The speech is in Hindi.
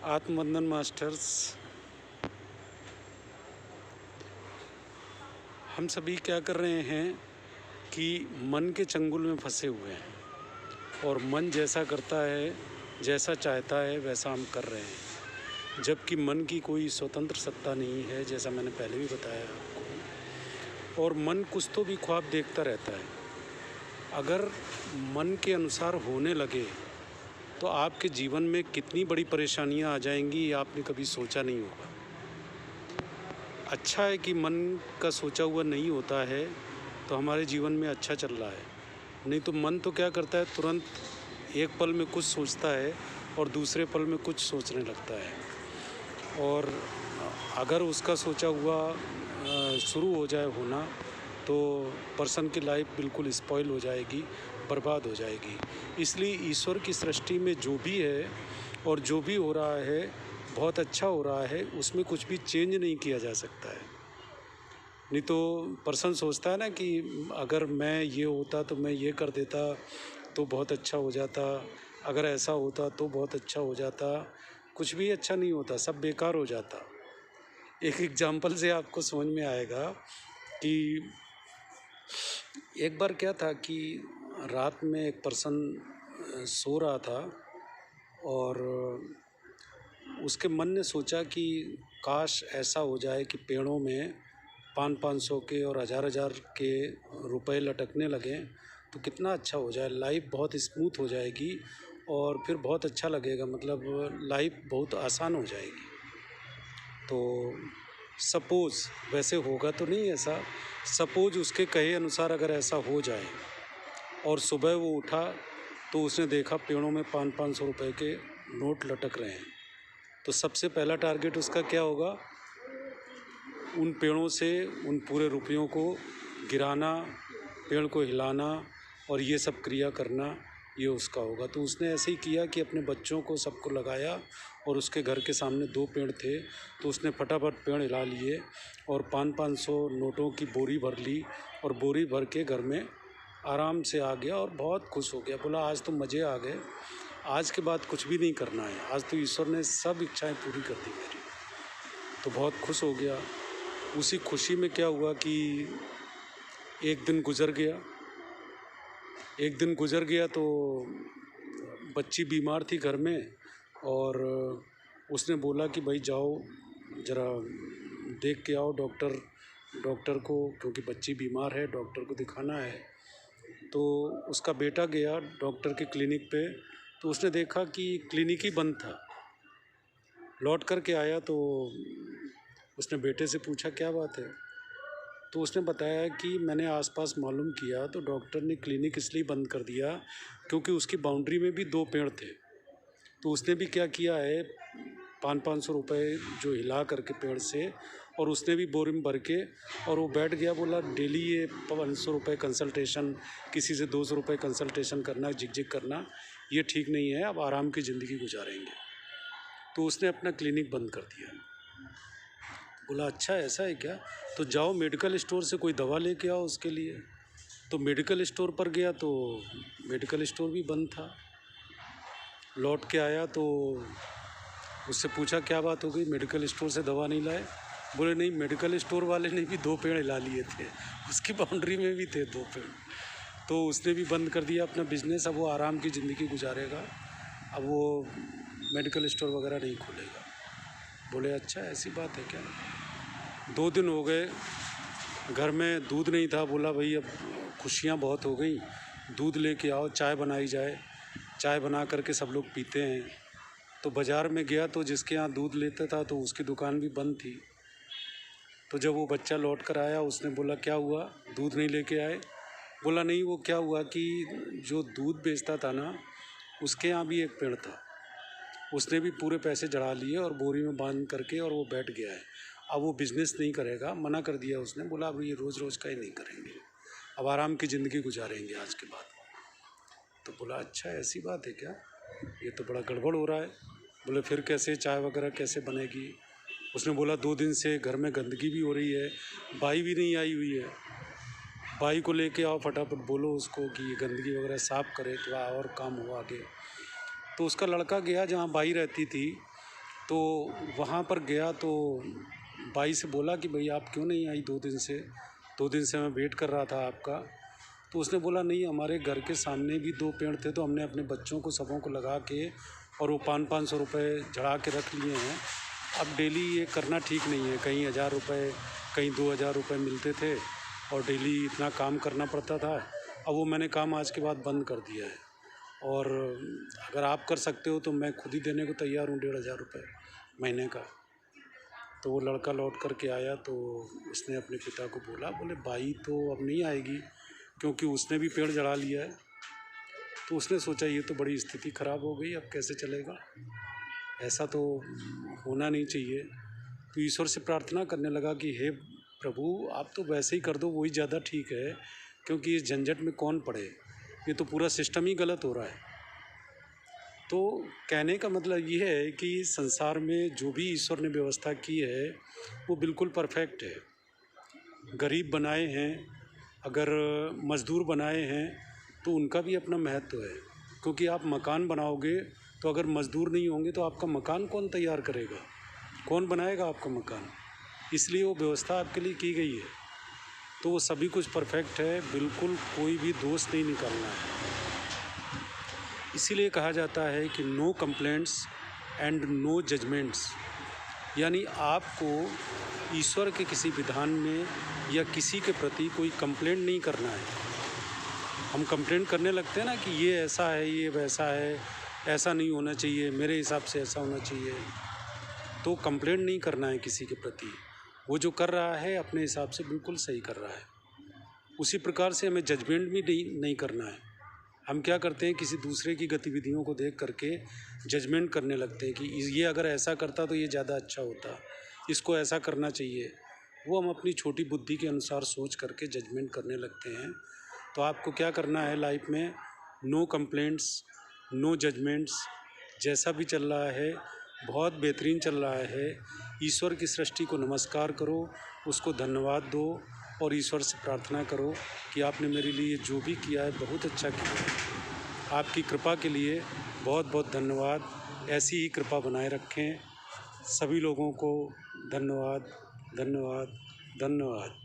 आत्मवंदन मास्टर्स। हम सभी क्या कर रहे हैं कि मन के चंगुल में फंसे हुए हैं और मन जैसा करता है, जैसा चाहता है वैसा हम कर रहे हैं, जबकि मन की कोई स्वतंत्र सत्ता नहीं है, जैसा मैंने पहले भी बताया आपको। और मन कुछ तो भी ख्वाब देखता रहता है। अगर मन के अनुसार होने लगे तो आपके जीवन में कितनी बड़ी परेशानियां आ जाएंगी, ये आपने कभी सोचा नहीं होगा। अच्छा है कि मन का सोचा हुआ नहीं होता है तो हमारे जीवन में अच्छा चल रहा है। नहीं तो मन तो क्या करता है, तुरंत एक पल में कुछ सोचता है और दूसरे पल में कुछ सोचने लगता है। और अगर उसका सोचा हुआ शुरू हो जाए होना तो पर्सन की लाइफ बिल्कुल स्पॉइल हो जाएगी, बर्बाद हो जाएगी। इसलिए ईश्वर की सृष्टि में जो भी है और जो भी हो रहा है बहुत अच्छा हो रहा है, उसमें कुछ भी चेंज नहीं किया जा सकता है। नहीं तो पर्सन सोचता है ना कि अगर मैं ये होता तो मैं ये कर देता तो बहुत अच्छा हो जाता, अगर ऐसा होता तो बहुत अच्छा हो जाता। कुछ भी अच्छा नहीं होता, सब बेकार हो जाता। एक एग्जाम्पल से आपको समझ में आएगा कि एक बार क्या था कि रात में एक पर्सन सो रहा था और उसके मन ने सोचा कि काश ऐसा हो जाए कि पेड़ों में 500 के और हज़ार के रुपए लटकने लगें तो कितना अच्छा हो जाए, लाइफ बहुत स्मूथ हो जाएगी और फिर बहुत अच्छा लगेगा, मतलब लाइफ बहुत आसान हो जाएगी। तो सपोज़, वैसे होगा तो नहीं ऐसा, सपोज़ उसके कहे अनुसार अगर ऐसा हो जाए और सुबह वो उठा तो उसने देखा पेड़ों में 500 रुपए के नोट लटक रहे हैं, तो सबसे पहला टारगेट उसका क्या होगा? उन पेड़ों से उन पूरे रुपयों को गिराना, पेड़ को हिलाना और ये सब क्रिया करना, ये उसका होगा। तो उसने ऐसे ही किया कि अपने बच्चों को सबको लगाया और उसके घर के सामने 2 पेड़ थे तो उसने फटाफट पेड़ हिला लिए और 500 नोटों की बोरी भर ली और बोरी भर के घर में आराम से आ गया और बहुत खुश हो गया। बोला आज तो मज़े आ गए, आज के बाद कुछ भी नहीं करना है, आज तो ईश्वर ने सब इच्छाएं पूरी कर दी मेरी। तो बहुत खुश हो गया। उसी खुशी में क्या हुआ कि एक दिन गुजर गया। एक दिन गुजर गया तो बच्ची बीमार थी घर में और उसने बोला कि भाई जाओ ज़रा देख के आओ डॉक्टर को, क्योंकि बच्ची बीमार है, डॉक्टर को दिखाना है। तो उसका बेटा गया डॉक्टर के क्लिनिक पे, तो उसने देखा कि क्लिनिक ही बंद था। लौट कर के आया तो उसने बेटे से पूछा क्या बात है, तो उसने बताया कि मैंने आसपास मालूम किया तो डॉक्टर ने क्लिनिक इसलिए बंद कर दिया क्योंकि उसकी बाउंड्री में भी 2 पेड़ थे। तो उसने भी क्या किया है, 500 रुपये जो हिला करके पेड़ से, और उसने भी बोरी में भर के और वो बैठ गया। बोला डेली ये 500 रुपये कंसल्टेशन, किसी से 200 रुपये कंसल्टेशन करना, झिक करना, ये ठीक नहीं है, अब आराम की ज़िंदगी गुजारेंगे। तो उसने अपना क्लिनिक बंद कर दिया। बोला अच्छा ऐसा है क्या, तो जाओ मेडिकल स्टोर से कोई दवा लेके आओ उसके लिए। तो मेडिकल स्टोर पर गया तो मेडिकल स्टोर भी बंद था। लौट के आया तो उससे पूछा क्या बात हो गई, मेडिकल स्टोर से दवा नहीं लाए? बोले नहीं, मेडिकल स्टोर वाले ने भी 2 पेड़ हिला लिए थे, उसकी बाउंड्री में भी थे 2 पेड़, तो उसने भी बंद कर दिया अपना बिजनेस। अब वो आराम की ज़िंदगी गुजारेगा, अब वो मेडिकल स्टोर वगैरह नहीं खोलेगा। बोले अच्छा ऐसी बात है क्या। 2 दिन हो गए, घर में दूध नहीं था। बोला भाई अब खुशियाँ बहुत हो गई, दूध लेके आओ, चाय बनाई जाए। चाय बना करके सब लोग पीते हैं। तो बाज़ार में गया तो जिसके यहाँ दूध लेता था तो उसकी दुकान भी बंद थी। तो जब वो बच्चा लौट कर आया उसने बोला क्या हुआ, दूध नहीं लेके आए? बोला नहीं, वो क्या हुआ कि जो दूध बेचता था ना, उसके यहाँ भी एक पेड़ था, उसने भी पूरे पैसे जड़ा लिए और बोरी में बांध करके और वो बैठ गया है। अब वो बिज़नेस नहीं करेगा, मना कर दिया उसने। बोला अब ये रोज़ रोज़ का ही नहीं करेंगे, अब आराम की ज़िंदगी गुजारेंगे आज के बाद। तो बोला अच्छा ऐसी बात है क्या, ये तो बड़ा गड़बड़ हो रहा है। बोले फिर कैसे, चाय वगैरह कैसे बनेगी? उसने बोला 2 दिन से घर में गंदगी भी हो रही है, बाई भी नहीं आई हुई है, बाई को लेके आओ, फटाफट बोलो उसको कि ये गंदगी वगैरह साफ़ करे, थोड़ा और काम हो आगे। तो उसका लड़का गया जहाँ बाई रहती थी तो वहाँ पर गया तो बाई से बोला कि भाई आप क्यों नहीं आई 2 दिन से मैं वेट कर रहा था आपका। तो उसने बोला नहीं, हमारे घर के सामने भी 2 पेड़ थे, तो हमने अपने बच्चों को सबों को लगा के और वो 500-500 रुपये झड़ा के रख लिए हैं। अब डेली ये करना ठीक नहीं है, कहीं 1000 रुपये कहीं 2000 रुपये मिलते थे और डेली इतना काम करना पड़ता था। अब वो मैंने काम आज के बाद बंद कर दिया है, और अगर आप कर सकते हो तो मैं खुद ही देने को तैयार हूँ 1500 रुपये महीने का। तो वो लड़का लौट कर के आया, तो उसने अपने पिता को बोला, बोले बाई तो अब नहीं आएगी क्योंकि उसने भी पेड़ जला लिया है। तो उसने सोचा ये तो बड़ी स्थिति ख़राब हो गई, अब कैसे चलेगा, ऐसा तो होना नहीं चाहिए। तो ईश्वर से प्रार्थना करने लगा कि हे प्रभु, आप तो वैसे ही कर दो, वही ज़्यादा ठीक है, क्योंकि इस झंझट में कौन पड़े, ये तो पूरा सिस्टम ही गलत हो रहा है। तो कहने का मतलब ये है कि संसार में जो भी ईश्वर ने व्यवस्था की है वो बिल्कुल परफेक्ट है। गरीब बनाए हैं, अगर मज़दूर बनाए हैं तो उनका भी अपना महत्व है, क्योंकि आप मकान बनाओगे तो अगर मज़दूर नहीं होंगे तो आपका मकान कौन तैयार करेगा, कौन बनाएगा आपका मकान। इसलिए वो व्यवस्था आपके लिए की गई है। तो वो सभी कुछ परफेक्ट है, बिल्कुल कोई भी दोष नहीं निकालना है। इसीलिए कहा जाता है कि no complaints and no judgements, यानी आपको ईश्वर के किसी विधान में या किसी के प्रति कोई कंप्लेंट नहीं करना है। हम कंप्लेंट करने लगते हैं ना कि ये ऐसा है, ये वैसा है, ऐसा नहीं होना चाहिए, मेरे हिसाब से ऐसा होना चाहिए। तो कंप्लेंट नहीं करना है किसी के प्रति, वो जो कर रहा है अपने हिसाब से बिल्कुल सही कर रहा है। उसी प्रकार से हमें जजमेंट भी नहीं करना है। हम क्या करते हैं, किसी दूसरे की गतिविधियों को देख करके जजमेंट करने लगते हैं कि ये अगर ऐसा करता तो ये ज़्यादा अच्छा होता, इसको ऐसा करना चाहिए। वो हम अपनी छोटी बुद्धि के अनुसार सोच करके जजमेंट करने लगते हैं। तो आपको क्या करना है लाइफ में, नो कंप्लेंट्स, नो जजमेंट्स। जैसा भी चल रहा है बहुत बेहतरीन चल रहा है। ईश्वर की सृष्टि को नमस्कार करो, उसको धन्यवाद दो और ईश्वर से प्रार्थना करो कि आपने मेरे लिए जो भी किया है बहुत अच्छा किया है। आपकी कृपा के लिए बहुत बहुत धन्यवाद। ऐसी ही कृपा बनाए रखें। सभी लोगों को धन्यवाद, धन्यवाद, धन्यवाद।